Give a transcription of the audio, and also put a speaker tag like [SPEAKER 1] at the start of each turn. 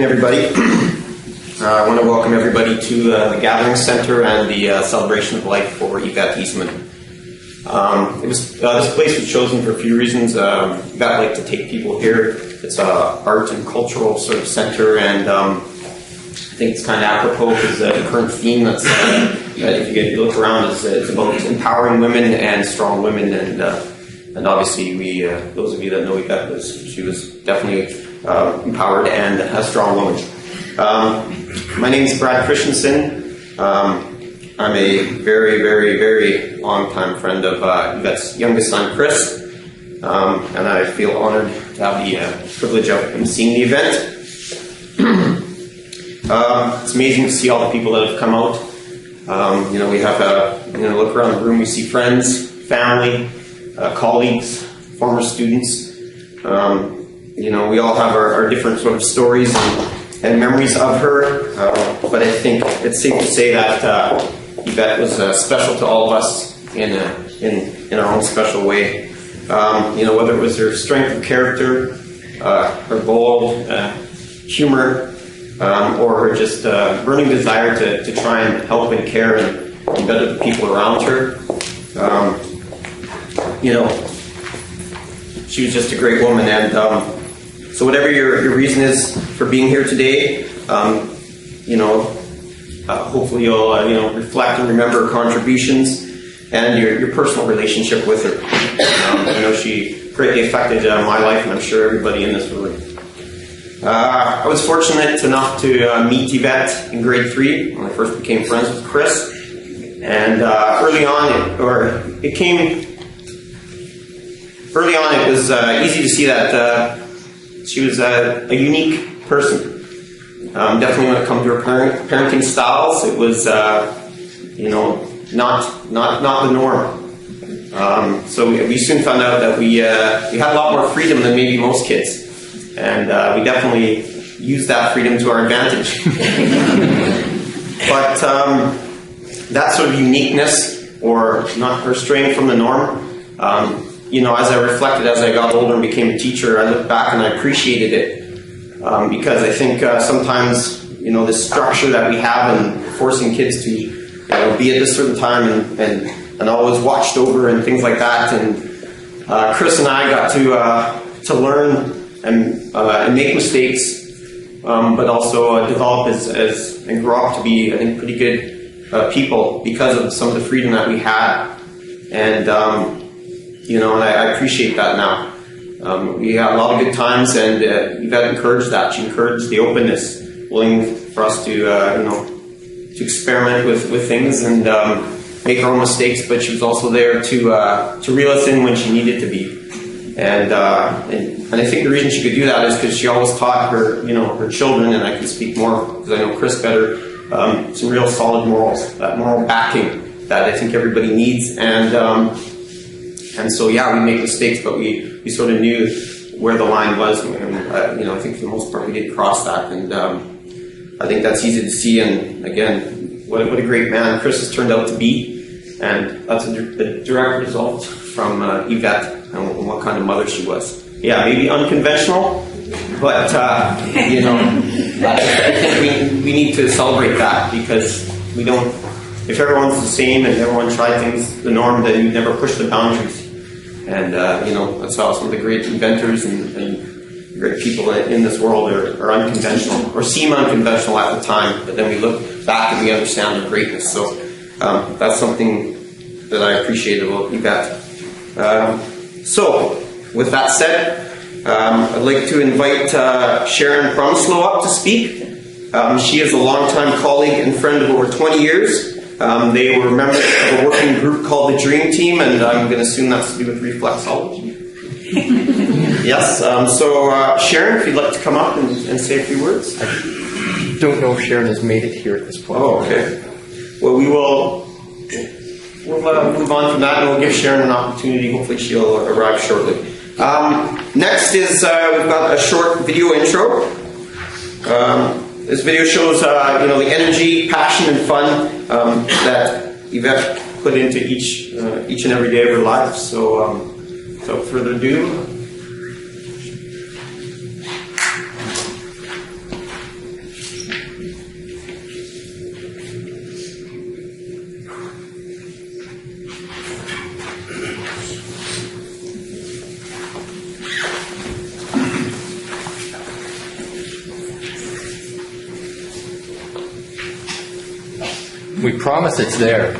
[SPEAKER 1] Everybody, I want to welcome everybody to the Gathering Center and the Celebration of Life for Yvette Eastman. This place was chosen for a few reasons. Yvette liked to take people here. It's an art and cultural sort of center, and I think it's kind of apropos because the current theme that's, if you look around, it's about empowering women and strong women, and obviously those of you that know Yvette, she was definitely empowered and a strong woman. My name is Brad Christensen. I'm a very, very, very long-time friend of Yvette's youngest son, Chris, and I feel honored to have the privilege of emceeing the event. It's amazing to see all the people that have come out. We have look around the room, we see friends, family, colleagues, former students. We all have our different sort of stories and memories of her, but I think it's safe to say that Yvette was special to all of us in our own special way. Whether it was her strength of character, her bold humor, or her just burning desire to try and help and care and better the people around her. She was just a great woman, and so whatever your reason is for being here today, hopefully you'll reflect and remember her contributions and your personal relationship with her. I know she greatly affected my life, and I'm sure everybody in this room. I was fortunate enough to meet Yvette in grade 3 when I first became friends with Chris, and early on it was easy to see that she was a unique person. Definitely when it comes to her parenting styles, it was not the norm. So we soon found out that we had a lot more freedom than maybe most kids, and we definitely used that freedom to our advantage. But that sort of uniqueness, or not her straying from the norm, as I reflected as I got older and became a teacher, I looked back and I appreciated it. Because I think sometimes, this structure that we have and forcing kids to be at this certain time and always watched over and things like that. And Chris and I got to learn and make mistakes, but also develop and grow up to be, I think, pretty good people because of some of the freedom that we had. And and I appreciate that now. We had a lot of good times, and Yvette encouraged that. She encouraged the openness, willing for us to experiment with things and make our own mistakes. But she was also there to reel us in when she needed to be. And I think the reason she could do that is because she always taught her children, and I can speak more because I know Chris better, some real solid morals, that moral backing that I think everybody needs. And so, we make mistakes, but we sort of knew where the line was. And, I think for the most part we did cross that. And I think that's easy to see. And again, what a great man Chris has turned out to be. And that's a direct result from Yvette and what kind of mother she was. Yeah, maybe unconventional, but, I think we need to celebrate that, because we don't. If everyone's the same and everyone tried things the norm, then you never push the boundaries. And, that's how some of the great inventors and great people in this world are unconventional, or seem unconventional at the time, but then we look back and we understand their greatness. So that's something that I appreciate about Yvette. So, with that said, I'd like to invite Sharon Brumslow up to speak. She is a longtime colleague and friend of over 20 years. They were members of a working group called the Dream Team, and I'm going to assume that's to do with reflexology. Yes, so Sharon, if you'd like to come up and say a few words.
[SPEAKER 2] I don't know if Sharon has made it here at this point.
[SPEAKER 1] Oh, okay. Well, we'll move on from that, and we'll give Sharon an opportunity. Hopefully she'll arrive shortly. Next is, we've got a short video intro. This video shows, the energy, passion, and fun that Yvette put into each and every day of her life. So, without further ado,
[SPEAKER 2] We promise it's there.